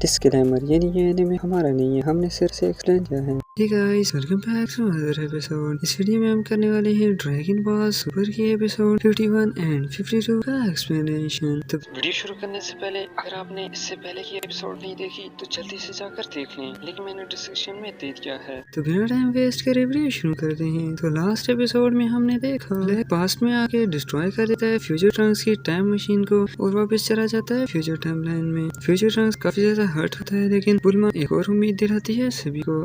Disclaimer, ये नहीं है एनिमे हमारा नहीं है, हमने सिर्फ से एक्सप्लेन किया है। Hey guys, welcome back to another episode। इस वीडियो में हम करने वाले हैं ड्रैगन बॉल सुपर के एपिसोड 51 एंड 52 का एक्सप्लेनेशन। तो वीडियो शुरू करने से पहले अगर आपने इससे पहले की एपिसोड नहीं देखी तो जल्दी से जाकर देख लें, लिंक मैंने डिस्क्रिप्शन में दे दिया है। तो बिना टाइम वेस्ट करे वीडियो शुरू करते हैं। तो लास्ट एपिसोड में हमने देखा ब्लैक पास्ट में आके डिस्ट्रॉय कर देता है फ्यूचर ट्रंक्स की टाइम मशीन को और वापस चला जाता है फ्यूचर टाइमलाइन में। फ्यूचर ट्रंक्स काफी ज्यादा हर्ट होता है, लेकिन बुल्मा एक और उम्मीद दिलाती है सभी को।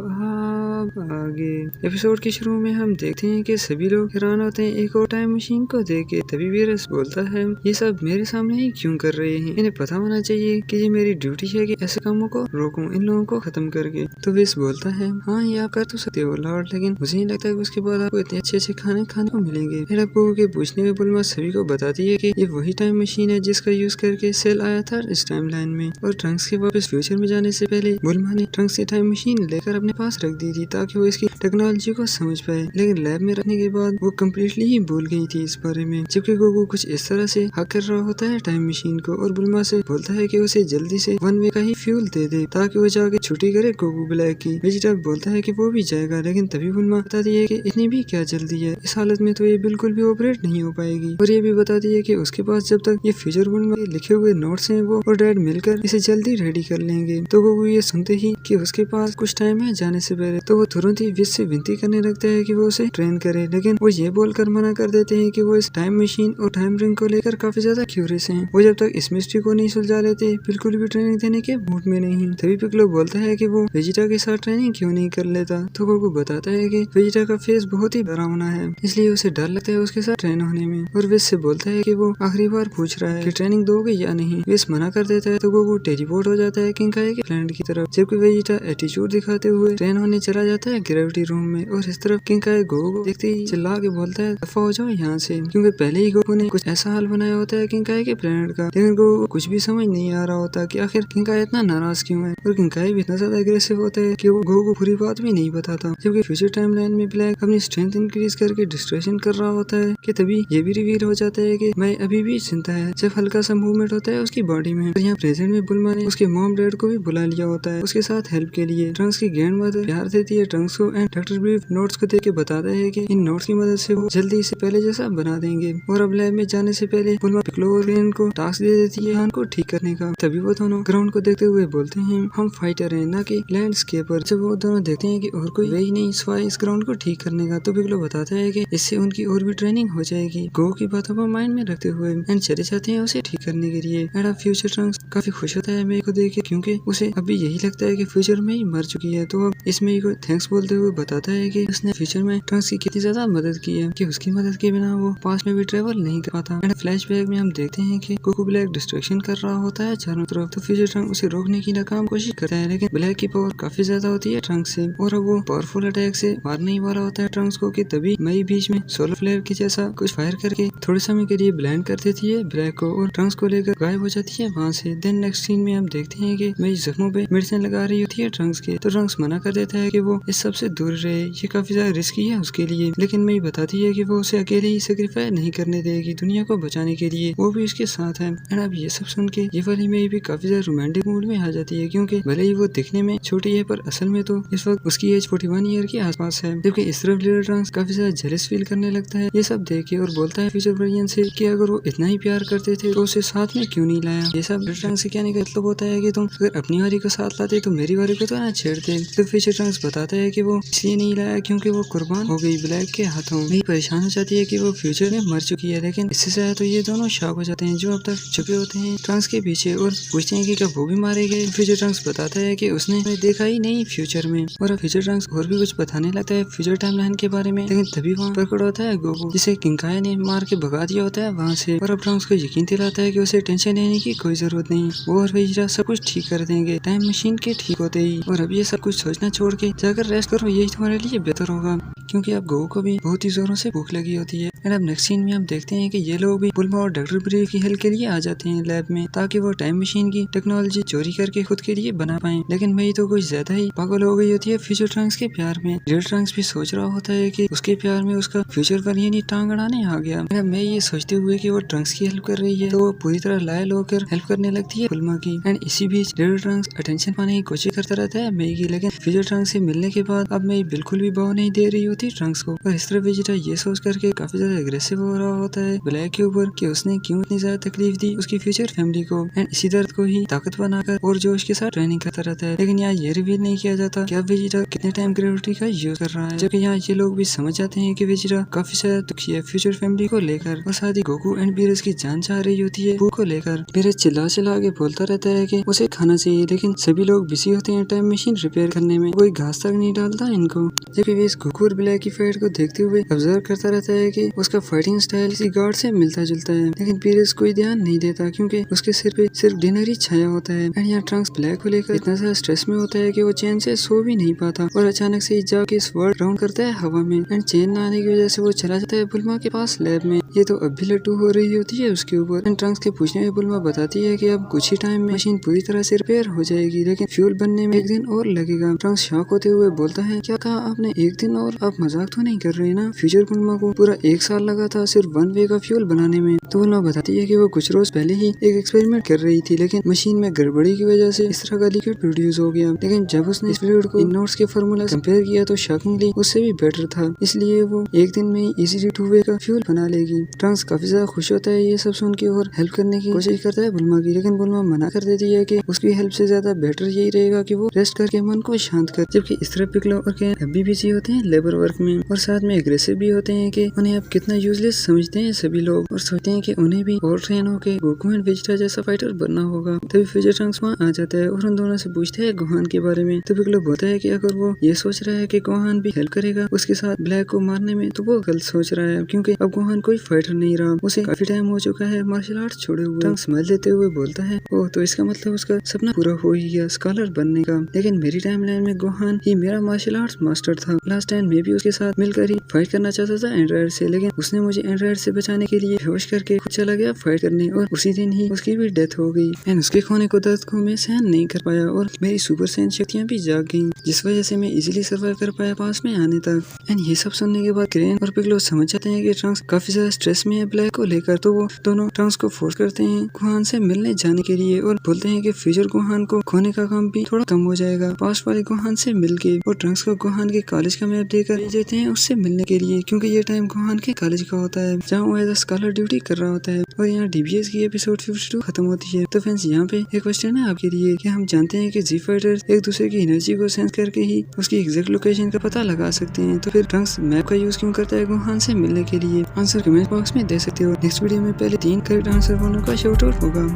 आगे एपिसोड के शुरू में हम देखते हैं कि सभी लोग हैरान होते हैं एक और टाइम मशीन को देख के। तभी वीरस बोलता है, ये सब मेरे सामने ही क्यों कर रहे हैं, इन्हें पता होना चाहिए कि ये मेरी ड्यूटी है कि ऐसे कामों को रोकूं, इन लोगों को खत्म करके। तो विस बोलता है, हाँ ये आप कर तो सकते हो लॉर्ड, लेकिन मुझे नहीं लगता कि उसके बाद आपको इतने अच्छे खाने खाने को मिलेंगे। फिर आपको के पूछने में बुल्मा सभी को बताती है कि ये वही टाइम मशीन है जिसका यूज करके सेल आया था इस टाइम लाइन में, और ट्रंक्स के वापस फ्यूचर में जाने से पहले बुल्मा ने ट्रंक्स की टाइम मशीन लेकर अपने पास रख दी थी ताकि वो इसकी टेक्नोलॉजी को समझ पाए। लेकिन लैब में रखने के बाद वो कम्प्लीटली ही भूल गई थी इस बारे में। जबकि गोकू कुछ इस तरह से हक कर रहा होता है टाइम मशीन को और बुल्मा से बोलता है कि उसे जल्दी से वन वे का ही फ्यूल दे दे ताकि वो जाके छुट्टी करे गोकू ब्लैक की। वेजिटा बोलता है कि वो भी जाएगा, लेकिन तभी बुल्मा बताती है कि इतनी भी क्या जल्दी है, इस हालत में तो ये बिल्कुल भी ऑपरेट नहीं हो पाएगी। और ये भी बताती है कि उसके पास जब तक ये फ्यूचर बुल्मा के लिखे हुए नोट्स हैं वो और डैड मिलकर इसे जल्दी रेडी कर लेंगे। तो गोकू ये सुनते ही कि उसके पास कुछ टाइम है जाने से पहले, तो वो तुरंत ही विश से विनती करने लगता है कि वो उसे ट्रेन करे, लेकिन वो ये बोलकर मना कर देते हैं कि वो इस टाइम मशीन और टाइम रिंग को लेकर काफी ज्यादा क्यूरियस हैं। वो जब तक इस मिस्ट्री को नहीं सुलझा लेते बिल्कुल भी ट्रेनिंग देने के मूड में नहीं। तभी पिक्लो बोलता है कि वो वेजिटा के साथ ट्रेनिंग क्यों नहीं कर लेता। तो गोकू बताता है कि वेजिटा का फेस बहुत ही डरावना है, इसलिए उसे डर लगता है उसके साथ ट्रेन होने में। और विश से बोलता है कि वो आखिरी बार पूछ रहा है कि ट्रेनिंग दोगे या नहीं। विश मना कर देता है तो गोकू टेलीपोर्ट हो जाता है किंकाई के प्लैनेट की तरफ, जबकि वेजिटा एटीट्यूड दिखाते हुए ट्रेन होने चला जाता है ग्रेविटी रूम में। और इस तरफ किंकाई गोकू को देखते ही चिल्ला के बोलता है, दफा हो जाओ यहाँ से, क्योंकि पहले ही गोकू ने कुछ ऐसा हाल बनाया होता है किंकाई के प्लैनेट का। लेकिन गोकू को कुछ भी समझ नहीं आ रहा होता कि आखिर किंकाई इतना नाराज क्यों है, और किंकाई भी इतना ज्यादा एग्रेसिव होता है कि वो गोकू को पूरी बात भी नहीं बताता। जबकि फ्यूचर टाइमलाइन में ब्लैक अपनी स्ट्रेंथ इंक्रीज करके डिस्ट्रैक्शन कर रहा होता है कि तभी ये भी रिवील हो जाता है कि मैं अभी भी जिंदा है, जब हल्का सा मूवमेंट होता है उसकी बॉडी में। और यहाँ प्रेजेंट में बुल्मा ने उसके मॉम डैड को भी बुला लिया होता है उसके साथ हेल्प के लिए। ट्रंक्स की ग्रैंड मदर प्यार देती है ट्रंक्स को एंड डॉक्टर ब्रीफ नोट्स को देख के बताता है कि इन नोट्स की मदद से वो जल्दी से पहले जैसा बना देंगे। और अब लैब में जाने से पहले बुल्मा पिक्लो और रेन को टास्क दे देती है प्लान को ठीक करने का। तभी वो दोनों ग्राउंड को देखते हुए बोलते हैं, हम फाइटर हैं ना कि लैंडस्केपर। जब वो दोनों देखते हैं कि और कोई वे ही नहीं सिवाय इस ग्राउंड को ठीक करने का, तो पिक्लो बताता है कि इससे उनकी और भी ट्रेनिंग हो जाएगी। गो की बातों को माइंड में रखते हुए एंड चले जाते हैं उसे ठीक करने के लिए। एंड अब फ्यूचर ट्रंक्स काफी खुश होता है मेई को देख के, क्योंकि उसे अभी यही लगता है कि फ्यूचर में ही मर चुकी है। तो अब इस मेई को थैंक्स बोलते हुए बताता है कि उसने फ्यूचर में ट्रंक्स की कितनी ज्यादा मदद की है, कि उसकी मदद के बिना वो पास्ट में भी ट्रेवल नहीं कर पाता। एंड फ्लैशबैक में हम देखते हैं कि गोकू ब्लैक डिस्ट्रैक्शन कर रहा होता है चारों तरफ। तो फ्यूचर ट्रंक उसे रोकने की नाकाम कोशिश करता है, लेकिन ब्लैक की पावर काफी ज्यादा होती है ट्रंक से, और अब वो पावरफुल अटैक से मार नहीं पा रहा होता है ट्रंक्स को। कि तभी मई बीच में सोलर फ्लेयर के जैसा कुछ फायर करके थोड़े समय के लिए ब्लाइंड कर देती है ब्लैक को, और ट्रंक्स को लेकर गायब हो जाती है वहाँ से। देन नेक्स्ट सीन में हम देखते हैं कि मई जख्मों पे मेडिसिन लगा रही होती है ट्रंक्स के, तो ट्रंक्स मना कर देता है कि वो इस सब से दूर रहे, ये काफी ज्यादा रिस्की है उसके लिए। लेकिन मई बताती है कि वो उसे अकेले ही सेक्रीफाइस नहीं करने देगी दुनिया को बचाने के लिए, वो भी उसके साथ है। एंड अब ये सब सुन के ये वाली मई भी काफी ज्यादा रोमांटिक मूड में आ जाती है, क्योंकि भले ही वो दिखने में छोटी है पर असल में तो इस वक्त उसकी एज 41 ईयर के आसपास है। जबकि इस तरफ लीडर ट्रंक्स काफी ज्यादा जेलस फील करने लगता है ये सब देख के, और बोलता है फ्यूचर वर्जन से कि अगर वो इतना ही प्यार करते थे तो उसे साथ में क्यों नहीं लाया। ये सब लीडर ट्रंक्स से कहने का मतलब होता है कि तुम अगर अपनी वारी को साथ लाते तो मेरी वारी को तो ना छेड़ते। तो फ्यूचर ट्रंक्स बताता है कि वो इसलिए नहीं लाया क्योंकि वो कुर्बान हो गई ब्लैक के हाथों। नहीं परेशान हो जाती है कि वो फ्यूचर में मर चुकी है, लेकिन इससे ज्यादा तो ये दोनों शॉक हो जाते हैं जो अब तक छुपे होते हैं ट्रंक्स के पीछे, और पूछते हैं कि क्या वो भी मारे गए। फ्यूचर ट्रंक्स बताता है कि उसने देखा ही नहीं फ्यूचर में, और अब फ्यूचर ट्रंक्स और भी कुछ बताने लगता है फ्यूचर टाइमलाइन के बारे में। लेकिन तभी वहाँ प्रकट होता है गोकू, जिसे किंकाई ने मार के भगा दिया होता है वहाँ से, और अब ट्रंक्स को यकीन दिलाता है कि उसे टेंशन लेने की कोई जरूरत नहीं, वो और वेजिटा सब कुछ ठीक कर देंगे टाइम मशीन के ठीक होते ही। और अब ये सब कुछ सोचना छोड़ के जाकर रेस्ट करो, यही तुम्हारे लिए बेहतर होगा, क्योंकि अब गोकू को भी बहुत ही जोरों से भूख लगी होती है। एंड अब नेक्स्ट सीन में हम देखते हैं कि ये लोग भी बुल्मा और डॉक्टर ब्रीफ की हेल्प के लिए आ जाते हैं लैब में, ताकि वो टाइम मशीन की टेक्नोलॉजी चोरी करके खुद के लिए बना पाए। लेकिन मई तो कुछ ज्यादा ही पागल हो गई होती है फ्यूचर ट्रंक्स के प्यार में। रियल ट्रंक्स भी सोच रहा होता है कि उसके प्यार में उसका फ्यूचर वर्जन ही टांग अड़ाने आ गया। मैं ये सोचते हुए कि वो ट्रंक्स की हेल्प कर रही है तो वो पूरी तरह लॉयल होकर हेल्प करने लगती है बुल्मा की। एंड इसी बीच रियल ट्रंक्स अटेंशन पाने की कोशिश करता रहता है मई की, लेकिन फ्यूचर ट्रंक्स से मिलने के बाद अब मई बिल्कुल भी भाव नहीं दे रही होती ट्रंक्स को। और इस तरह वेजिटा ये सोच करके काफी ज्यादा एग्रेसिव हो रहा होता है ब्लैक के ऊपर कि उसने क्यों इतनी ज्यादा तकलीफ दी उसकी फ्यूचर फैमिली को। एंड इसी दर्द को ही ताकत बनाकर और जोश के साथ ट्रेनिंग करता रहता है। लेकिन यहाँ ये रिवील नहीं किया जाता कि अब वेजिटा कितने टाइम ग्रेविटी का यूज कर रहा है, जबकि यहाँ ये लोग भी समझ जाते हैं कि वेजिटा काफी ज्यादा दुखी है फ्यूचर फैमिली को लेकर। और साथ ही गोकू एंड बीरज की जान चाह रही होती है बू को लेकर। बीरज चिल्ला चिल्ला के बोलता रहता है कि उसे खाना चाहिए, लेकिन सभी लोग बिजी होते हैं टाइम मशीन रिपेयर करने में, कोई घास तक नहीं डालता इनको। जबकि वे गोकू और ब्लैक की फाइट को देखते हुए ऑब्जर्व करता रहता है कि उसका फाइटिंग स्टाइल किसी गार्ड से मिलता जुलता है, लेकिन बीरज कोई ध्यान नहीं देता क्योंकि उसके सिर पे सिर्फ डिनर ही छाया होता है। एंड यहाँ ट्रंक्स ब्लैक को लेकर इतना सा स्ट्रेस में होता है कि वो चैन से सो भी नहीं पाता और अचानक से जाके स्वर्ड राउंड करता है हवा में। एंड चैन ना आने की वजह से वो चला जाता है बुल्मा के पास लैब में। ये तो अब भी लट्टू हो रही होती है उसके ऊपर। एंड ट्रंक्स के पूछने में बुल्मा बताती है कि अब कुछ ही टाइम में मशीन पूरी तरह से रिपेयर हो जाएगी, लेकिन फ्यूल बनने में 1 दिन और लगेगा। ट्रंक्स शॉक होते हुए बोलता है क्या कहा आपने 1 दिन और? आप मजाक तो नहीं कर रहे ना? फ्यूचर बुल्मा को पूरा 1 साल लगा था सिर्फ 1 वे का फ्यूल बनाने में। तो बुल्मा बताती है कि वो कुछ रोज पहले ही एक एक्सपेरिमेंट कर रही थी, लेकिन मशीन में गड़बड़ी की वजह से इस तरह का लिक्विड प्रोड्यूस हो गया। लेकिन जब उसने इस फ्लूइड को इन नोट्स के फार्मूला कंपेयर किया तो शॉकिंगली उससे भी बेटर था, इसलिए वो 1 दिन में ही इजीली 2 वे का फ्यूल बना लेगी। ट्रंक्स काफी ज्यादा खुश होता है ये सब सुन के और हेल्प करने की कोशिश करता है बुल्मा की, लेकिन बुल्मा मना कर देती है कि उसकी हेल्प से ज्यादा बेटर यही रहेगा कि वो रेस्ट करके मन को शांत कर। जबकि इस तरह पिकलो और कैन अभी बिजी होते हैं लेबर वर्क में और साथ में एग्रेसिव भी होते हैं कि उन्हें अब कितना यूजलेस समझते हैं सभी लोग और सोचते हैं कि उन्हें भी और ट्रेन होकर गोकू एंड वेजिटा जैसा फाइटर बनना होगा। तभी फ्यूचर ट्रंक्स वहाँ आ जाता है और उन दोनों से पूछते हैं गोहान के बारे में। तो पिकलो बोलता है कि अगर वो ये सोच रहा है कि गोहान भी हेल्प करेगा उसके साथ ब्लैक को मारने में तो वो गलत सोच रहा है, क्योंकि अब गोहान कोई फाइटर नहीं रहा, उसे काफी टाइम हो चुका है मार्शल आर्ट छोड़े हुए। ट्रंक्स स्माइल देते हुए बोलता है ओह तो इसका मतलब उसका सपना पूरा हो ही गया स्कॉलर बनने का। लेकिन मेरी टाइमलाइन में गोहान ही मेरा मार्शल आर्ट्स मास्टर था। लास्ट टाइम मैं भी उसके साथ मिलकर ही फाइट करना चाहता था एंड्रॉइड से, लेकिन उसने मुझे एंड्रॉइड से बचाने के लिए बेहोश करके खुद चला गया फाइट करने और उसी दिन ही उसकी भी डेथ हो गई। एंड उसके खोने को दर्द को मैं सहन नहीं कर पाया और मेरी सुपर सैन शक्तियाँ भी जाग गईं, जिस वजह से मैं इजीली सर्वाइव कर पाया पास में आने तक। एंड ये सब सुनने के बाद क्रेन और पिकलो समझ जाते हैं कि ट्रंक्स काफी ज्यादा स्ट्रेस में है ब्लैक को लेकर, तो वो दोनों ट्रंक्स को फोर्स करते हैं गोहान से मिलने जाने के लिए और बोलते हैं कि फ्यूचर गोहान को खोने का काम भी थोड़ा कम हो जाएगा पास्ट वाले गोहान से मिलके। और ट्रंक्स को गोहान के कॉलेज का मैप देकर भेज देते हैं उससे मिलने के लिए, क्योंकि ये टाइम गोहान के कॉलेज का होता है जहाँ वो एज अ स्कॉलर ड्यूटी कर रहा होता है। और यहाँ डीबीएस की एपिसोड 52 खत्म होती है। तो फ्रेंड्स यहाँ पे एक क्वेश्चन है आपके लिए कि हम जानते हैं कि जी फाइटर एक दूसरे की एनर्जी को सेंस करके ही उसकी एग्जैक्ट लोकेशन का पता लगा सकते हैं, तो फिर ट्रंक्स मैप का यूज क्यों करता है गोहान से मिलने के लिए? आंसर कमेंट बॉक्स में दे सकते हो। नेक्स्ट वीडियो में पहले 3 करेक्ट आंसर वालों का शाउट आउट होगा।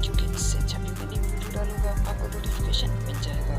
क्योंकि इससे जब भी मैं वीडियो डालूंगा आपको नोटिफिकेशन मिल जाएगा।